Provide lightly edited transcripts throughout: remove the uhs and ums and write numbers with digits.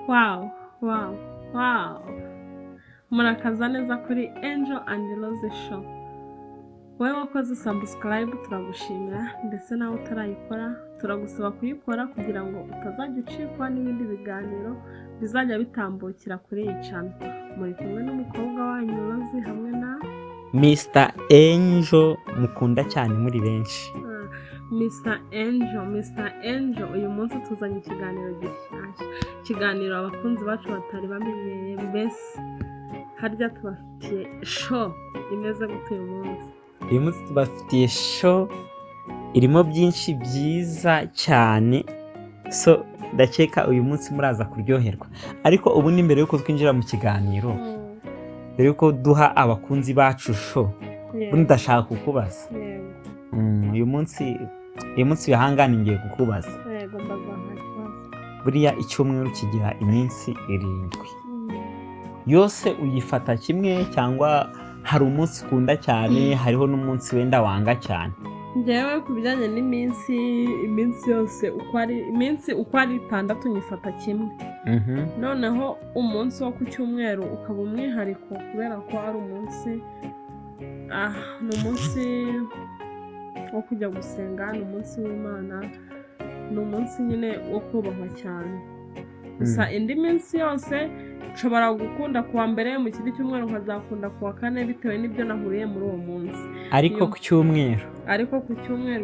Wow, wow, wow. Murakaza neza kuri Angel and Rose Show. Wowe wakoze subscribe turagushimira, ndetse nawe utarayikora turagusaba kuyikora kugira ngo utazajya ucikwa n'ibindi biganiro bizajya bitambukira kuri iyi channel. Muri kumwe n'umukobwa wanyu Rose hamwe na Mr. Angel mukunda cyane muri benshi. Mr. Angel, uyu munsi tuzanye ikiganiro gishyashya. Ikiganiro abakunzi bacu batari bamenyeye, mbese harya tubafitiye show imeze gute uyu munsi? Uyu munsi tubafitiye show irimo byinshi byiza cyane, so ndakeka uyu munsi muraza kuryoherwa. Ariko ubu ni mbere yuko twinjira mu kiganiro, mbere yuko duha abakunzi bacu show, ubundi ndashaka kukubaza. Uyu munsi bihangane ngiye kukubaza. Yego, mbaza. Buriya icyumweru kigira iminsi 7. Yose uyifata kimwe cyangwa hari umunsi ukunda cyane, hariho n'umunsi wenda wanga cyane? Njyewe ku bijyanye iminsi yose uko ari 6 nyifata kimwe. Noneho umunsi wo ku cyumweru ukaba umwihariko kubera ko ari umunsi ni umunsi wo kujya gusenga, ni umunsi w'Imana, ni umunsi nyine wo kubahwa cyane. Gusa indi minsi yose nshobora gukunda kuwa mbere, mu kindi cyumweru nkazakunda kuwa kane bitewe n'ibyo nahuriye muri uwo munsi. Ariko ku cyumweru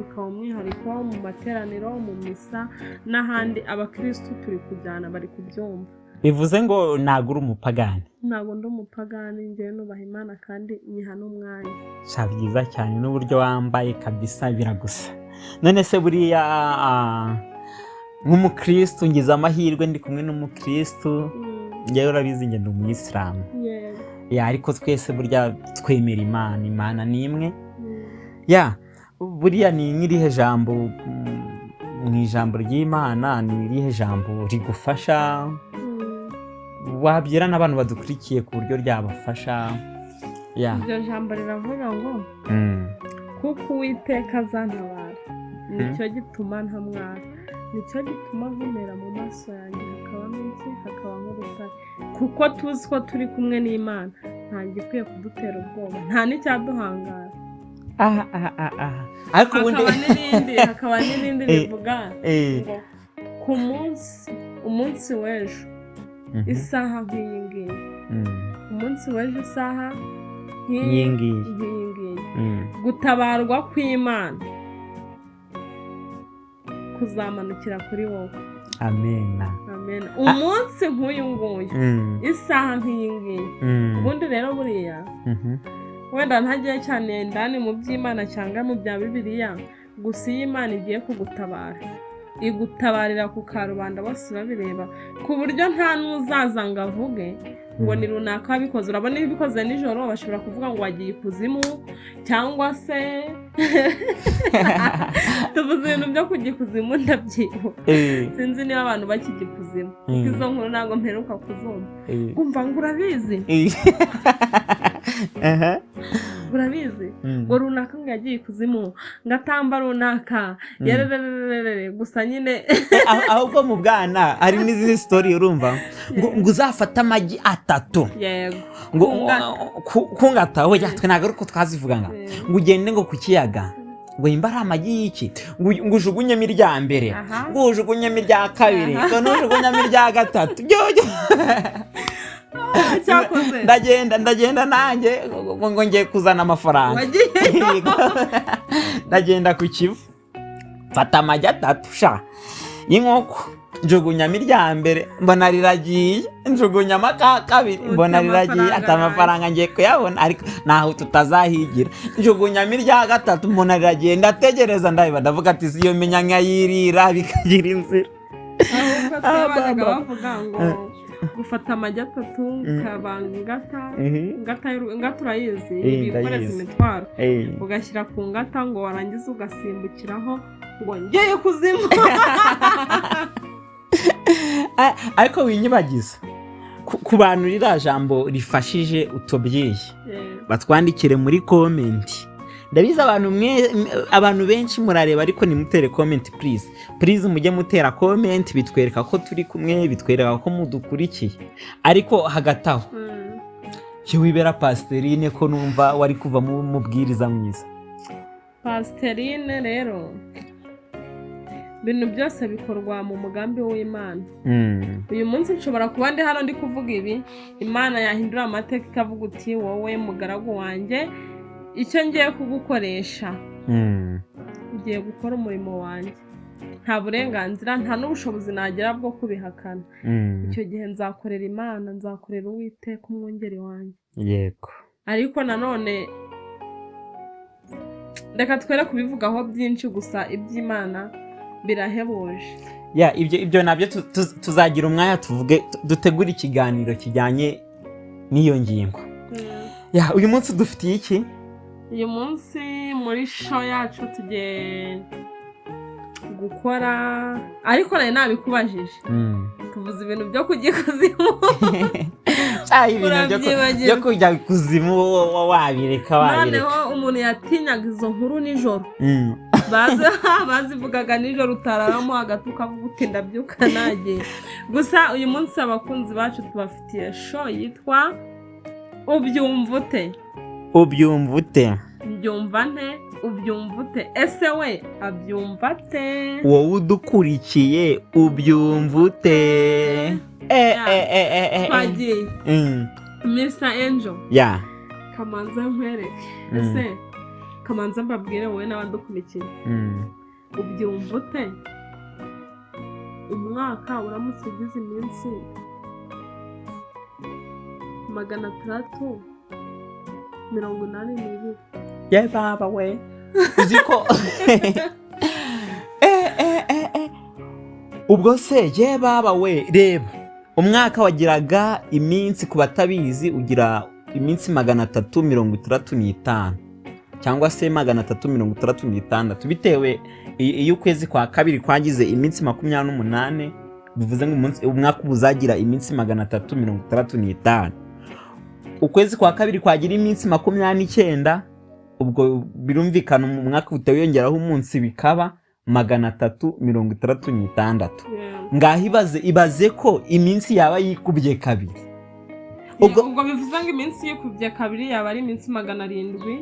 bikaba umwihariko mu materaniro, mu misa n'ahandi abakristo turi kujyana bari kubyumva. Bivuze ngo ntabwo uri umupagani? Ntabwo ndi umupagani, njyewe nubaha Imana kandi nyiha n'umwanya. Sha byiza cyane n'uburyo wambaye kabisa biragusa. None se buriya nk'umukristo ngize amahirwe ndi kumwe n'umukristo, njyewe urabizi njye ndi umuyisilamu. Ariko twese burya twemera Imana ni imwe. Buriya ni nk'irihe jambo mu ijambo ry'Imana, ni irihe jambo rigufasha wabwira n'abantu badukurikiye ku buryo ryabafasha? Iryo jambo riravuga ngo kuko Uwiteka azantabara, nicyo gituma ntamwara, nicyo gituma nkomera mu maso yanjye hakaba nk'urutare, kuko tuzi ko turi kumwe n'Imana, nta gikwiye kudutera ubwoba, nta n'icyaduhangara. Ariko ubundi hakaba n'irindi rivuga ngo ku umunsi w'ejo isaha nk'iyi ngiyi, umunsi w'ejo isaha nk'iyi ngiyi, gutabarwa kw'Imana kuzamanukira kuri wowe. Amen. Umunsi nk'uyu nguyu, isaha nk'iyi ngiyi. Ubundi rero buriya wenda ntagiye cyane ndani mu by'Imana cyangwa mu bya Bibiliya, gusa iyo Imana igiye kugutabara igutabarira ku karubanda bose babireba, ku buryo nta n'uzaza ngo avuge ngo ni runaka wabikoze. Urabona iyo ubikoze nijoro bashobora kuvuga ngo wagiye ikuzimu, cyangwa se tuvuze ibintu byo kujya ikuzimu ndabyibuka. Sinzi niba abantu bakijya ikuzimu, kuko izo nkuru ntabwo mperuka kuzumva. Umva ngo urabizi urabizi ngo runaka ngo yagiye ikuzimu, ngatamba runaka yarerererere, gusa nyine ahubwo mu bwana hari n'izindi story urumva ngo uzafata amagi 3. Yego, ngo kungata we twe ntabwo ari uko twazivuga ngo ugende ngo ku kiyaga, ngo imba ari amagi y'iki, ngo ujugunyemo irya mbere, ngo ujugunyemo irya kabiri, ngo nujugunyemo irya gatatu. Ndagenda nanjye ngo ngiye kuzana amafaranga. Ndagenda ku Kivu, mfata amagi 3 y'inkoko, njugunyamo irya mbere mbona riragiye, njugunyamo aka kabiri mbona riragiye, ata amafaranga ngiye kuyabona, ariko naho tutazahigira. Njugunyamo irya gatatu mbona riragiye, ndategereza ndavuga ati iyo menya nkayirira bikagira inzira. bavuga ngo gufata amagi 3 ukabanga ingata urayizi, ibikoreza imitwaro, ugashyira ku ngata ngo warangiza ugasimbukiraho ngo ngiye kuzimu. Ariko winyibagiza ku bantu ririya jambo rifashije utobyeyi, batwandikire muri comment ndabizi abantu benshi murareba ariko nimutere comment please mujye mutera comment, bitwereka ko turi kumwe, bitwereka ko mudukurikiye. Ariko hagati aho wibera Pasiterine ko numva wari kuva mu mubwiriza mwiza. Pasiterine rero ibintu byose bikorwa mu mugambi w'Imana. Uyu munsi nshobora kuba ndi hano ndi kuvuga ibi, Imana yahindura amateka ikavuga uti wowe mugaragu wanjye icyo ngiye kugukoresha ugiye gukora umurimo wanjye, nta burenganzira nta n'ubushobozi nagira bwo kubihakana. Icyo gihe nzakorera Imana, nzakorera Uwiteka umwungeri wanjye. Yego. Ariko nanone reka twere kubivugaho byinshi, gusa iby'Imana birahebuje. Ibyo nabyo tuzagira umwanya tuvuge, dutegura ikiganiro kijyanye n'iyo ngingo. Uyu munsi dufitiye iki? Uyu munsi muri show yacu tugiye gukora, ariko nawe nabikubajije, tuvuze ibintu byo kujya ikuzimu. Ibintu byo kujya ikuzimu wabireka wabireka. Noneho umuntu yatinyaga izo nkuru nijoro, bazivugaga nijoro utararamo hagati ukavuga uti ndabyuka nagiye. Gusa uyu munsi abakunzi bacu tubafitiye show yitwa Ubyumva ute? Ubyumva ute? Mbyumva nte? Ubyumva ute? Ese we abyumva te? Wowe udukurikiye ubyumva ute? Twagiye Mr. Angel. Kamanza nkwereke. Ese kamanza mbabwire wowe n'abadukurikiye. Ubyumva ute? Umwaka uramutse ugize iminsi 382. Baba we. Uziko ubwo se baba we, reba umwaka wagiraga iminsi, ku batabizi ugira iminsi 365 cyangwa se 366, bitewe iyo ukwezi kwa kabiri kwagize iminsi 28, bivuze ngo umwaka uzagira iminsi 365. Ukwezi kwa kabiri kwagira iminsi 29, ubwo birumvikana umwaka utawiyongeraho umunsi bikaba 366. Ngaho ibaze ko iminsi yaba yikubye kabiri. Ubwo bivuze ngo iminsi yikubye kabiri yaba ari iminsi 730.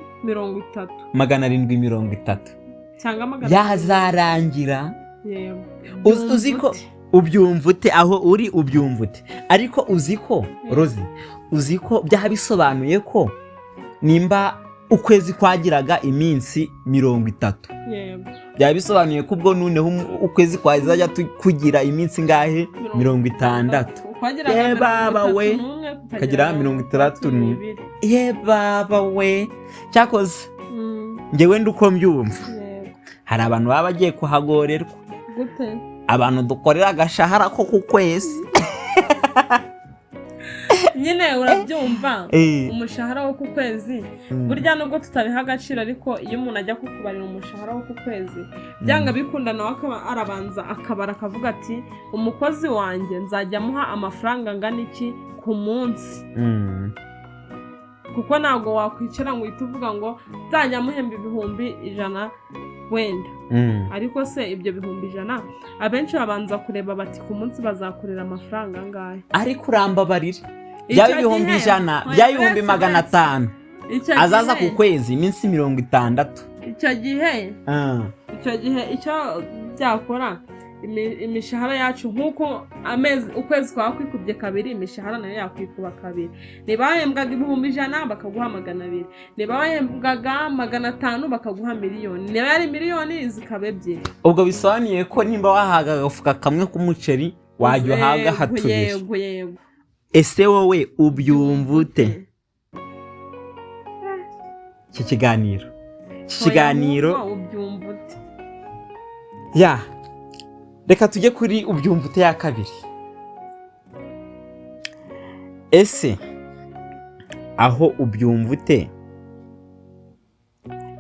730 cyangwa 700 yazarangira. Uziko ubyumva ute? Aho uri ubyumva ute? Ariko uziko Rozi, uziko byaha bisobanuye ko nimba ukwezi kwagiraga iminsi 30, byaba bisobanuye ko ubwo noneho ukwezi kwazajya kugira iminsi ngahe 60. Baba we, kagira 62. Baba we, cyakoze njyewe nduko mbyumva, hari abantu baba bagiye kuhagorerwa. Gute? Abantu dukorera agashahara ko ku kwezi. Nyine urabyumva, umushahara wo ku kwezi burya nubwo tutabiha agaciro, ariko iyo umuntu ajya kukubarira umushahara wo ku kwezi byanga bikunda nawe akaba arabanza akabara akavuga ati umukozi wanjye nzajya muha amafaranga angana iki ku munsi. Kuko ntabwo wakwicara ngo uhite uvuga ngo nzajya muhemba 100 wenda, ariko se ibyo 100 abenshi babanza kureba bati ku munsi bazakorera amafaranga angahe. Ariko urambabarira, byaba 100, byaba 500 azaza ku kwezi iminsi 60. Icyo gihe icyo byakora imishahara yacu nk'uko ukwezi kwa kwikubye kabiri, imishahara nayo yakwikuba kabiri. Niba bahembwaga 100,000 bakaguha 200, niba bahembwaga 500 bakaguha miliyoni, niba yari miliyoni zikaba 2. Ubwo bisobanuye ko nimba wahaga agafuka kamwe k'umuceri wajya uhaga hatubiri. Yego. Ese wowe ubyumva ute? Iki kiganiro ubyumva ute? Reka tujye kuri ubyumva ute ya kabiri. Ese aho ubyumva ute,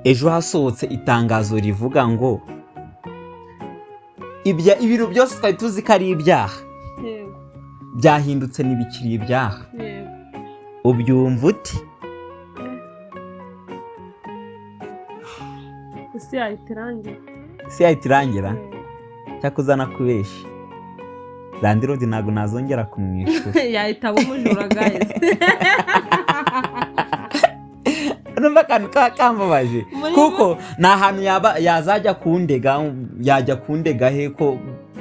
ejo hasohotse itangazo rivuga ngo ibintu byose twari tuzi ko ari ibyaha byahindutse n'ibikiri ibyaha. Ubyumva ute? isi yahita irangira. isi yahita irangira cyakuzana kubesha Landirodi ntabwo nazongera kumwishyura yahita aba umujura guys. numva akantu kambabaje kuko nta hantu yazajya kundega yajya kundega he ko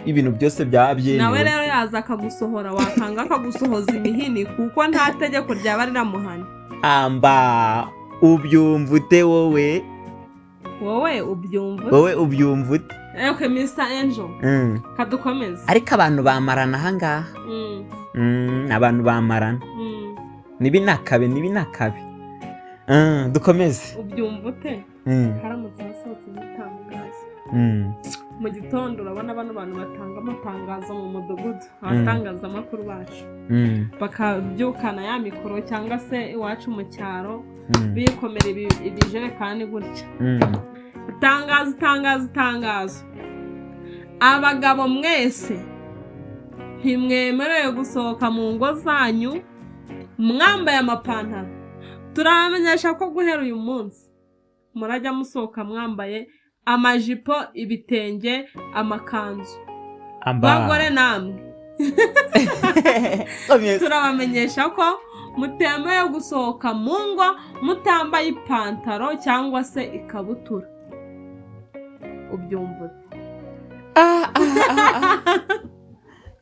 ibintu byose byaba byemewe. Nawe rero yaza akagusohora wakanga akagusohoza imihini kuko nta tegeko ryaba riramuhana. Amba ubyumva ute wowe? Wowe ubyumva ute? Okay, Mr. Angel. Kadukomeze. Ariko abantu bamarana ahangaha. Abantu bamarana. Nibi nakabe. Dukomeze. Ubyumva ute? Haramutse hasohotse ibitangazo. Mu gitondo urabona bano bantu batanga amatangazo mu mudugudu, abatangaza amakuru bacu. Bakabyukana ya mikoro cyangwa se iwacu mu cyaro bikomera ibijerekani gutya. Itangazo. Abagabo mwese ntimwemerewe gusohoka mu ngo zanyu mwambaye amapantaro. Turamenyesha ko guhera uyu munsi murajya musohoka mwambaye amajipo, ibitenge, amakanzu. Bagore namwe turabamenyesha ko mutemerewe gusohoka mu ngo mutambaye ipantaro cyangwa se ikabutura. Ubyumva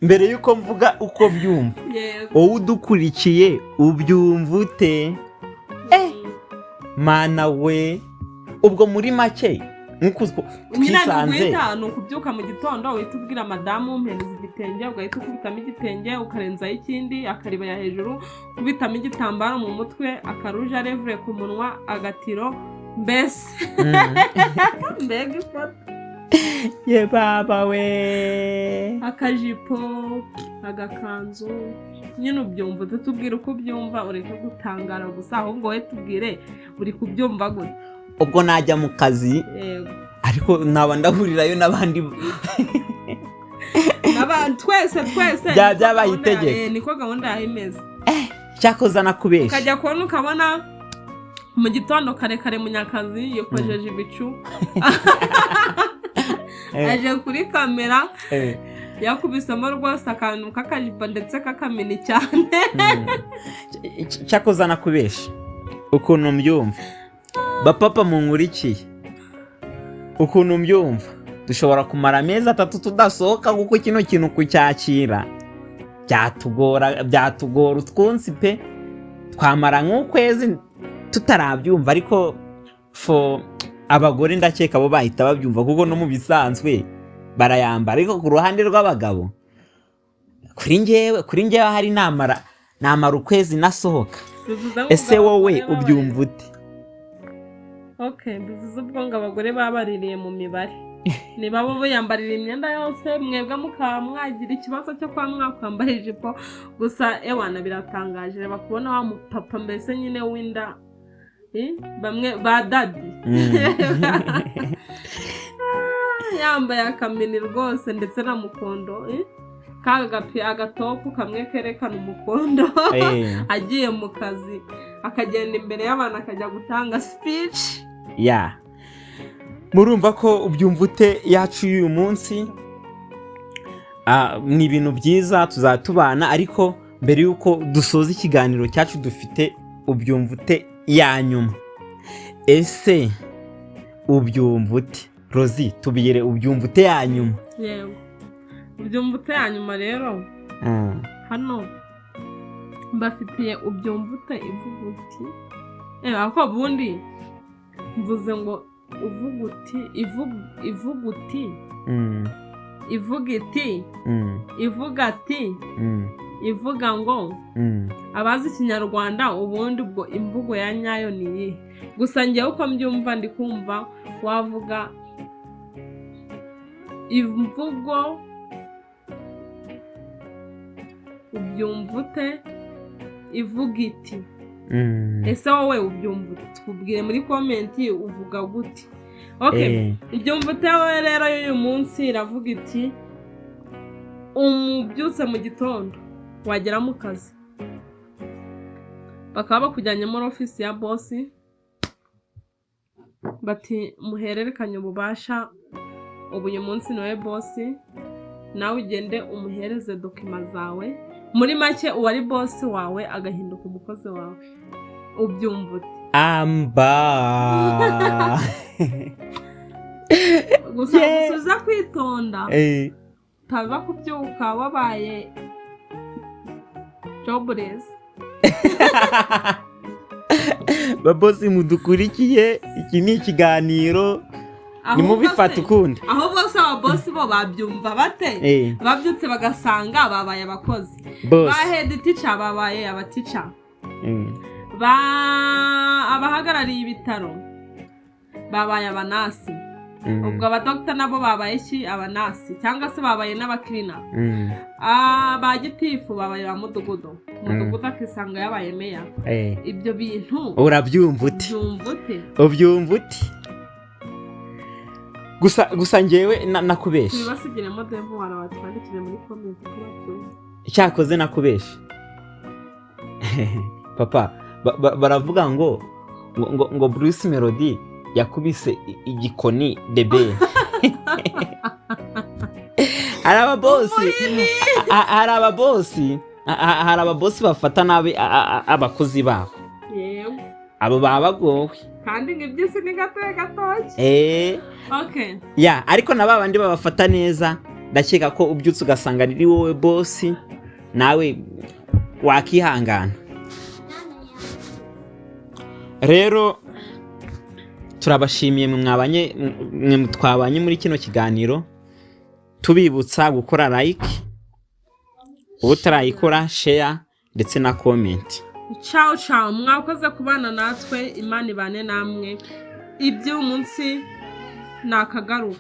mbere yuko mvuga uko byumva wowe udukurikiye ubyumva ute? Mana we ubwo muri make nkuko twisanze ni ukubyuka mu gitondo uhita ubwira madamu umpereza igitenge, ugahita ukubitamo igitenge ukarenzaho ikindi akaribaya hejuru, kubitamo igitambaro mu mutwe, akaruja revure ku munwa, agatiro, mbese mbega ifoto ye baba we, akajipo, agakanzu. Nyine ubyumva tutubwire uko ubyumva, ureke gutangara gusa ahubwo we tubwire uri kubyumva gute. Ubwo najya mu kazi ariko naba ndahurirayo n'abandi twese byabaye itegeko. Niko gahunda yawe imeze. Cyakoza nakubesha ukajya kubona ukabona mu gitondo kare Munyakazi yakojeje ibicu aje kuri kamera yakubisemo rwose akantu k'akajipo ndetse kakamini cyane. Cyakoza nakubesha ukuntu mbyumva. Bapapa munkurikiye ukuntu mbyumva dushobora kumara amezi 3 tudasohoka kuko kino kintu kucyakira byatugora utwunsi pe. Twamara nk'ukwezi tutarabyumva, ariko abagore ndakeka bo bahita babyumva kuko no mu bisanzwe barayambara. Ariko ku ruhande rw'abagabo kuri njyewe hari namara ukwezi nasohoka. Ese wowe ubyumva ute? Okay, bivuze ubwo ngo abagore babaririye mu mibare. Niba bo yambarira imyenda yose mwebwe mwagira ikibazo cyo kwa mwakwambara ijipo gusa ewana biratangaje bakubona wa mupapa mbese nyine winda bamwe ba daddy yambaye akamini rwose ndetse na mukondo agatopu kamwe kerekana umukondo agiye mu kazi akagenda imbere y'abantu akajya gutanga speech. Murumva ko ubyumva ute yacu y'uyu munsi? Ni ibintu byiza tuzatubana, ariko mbere yuko dusoza ikiganiro cyacu dufite ubyumva ute ya nyuma. Ese ubyumva ute? Rozi tubiyere ubyumva ute ya nyuma? Yewe ubyumva ute ya nyuma rero hano mbafitiye ubyumva ute ivuga uti ako bundi mvuze ngo uvuga uti ivuga uti ivuga iti ivuga ati ivuga ngo abazi Ikinyarwanda ubundi ubwo imvugo ya nyayo ni iyi. Gusa njyewe uko mbyumva ndi kumva wavuga imvugo ubyumva ute ivuga iti. Ese wowe ubyumva ute? Tubwire muri komenti uvuga gute. Okay, ubyumva ute wowe rero y'uyu munsi iravuga iti umubyutse mu gitondo wagera mu kazi bakaba bakujyanye muri office ya boss bati muhererekanye ububasha, ubu uyu munsi niwe bosi, nawe ugende umuhereze dokima zawe, muri make uwari bosi wawe agahinduka umukozi wawe. Ubyumva ute? amba Gusa uza kwitonda utaza kubyuka wabaye jobless. babosi mudukurikiye, iki ni ikiganiro nimubifata ukundi. Aho bose ababosi bo babyumva bate? Babyutse bagasanga babaye abakozi, ba head teacher babaye abateacher, abahagarariye ibitaro babaye abanasi, ubwo abadokita nabo babaye iki? Abanasi, cyangwa se babaye n'abakirina. Ba gitifu babaye ba mudugudu, mudugudu akisanga yabaye meya. Ibyo bintu urabyumva ute? Ubyumva ute? gusa njyewe nakubeshe, tubasigiremo devoir abatwandikire muri comment ko babyumva. Cyakoze nakubeshe papa, baravuga ngo Bruce Melody yakubise igikoni debe. hari ababosi bafata nabi abakozi babo. Abo baba bagowe kandi ng'ibyisi ni gatoki. Okay. Ya, ariko na babandi babafata neza, ndakeka ko ubyutse ugasanga ari wowe bosi, nawe wakihangana. Rero turabashimiye mwe twabanye muri kino kiganiro, tubibutsa gukora like, utarayikora share ndetse na comment. Ciao ciao, mwakoze kubana natwe, Imana ibane namwe. Iby'umunsi nakagaruka.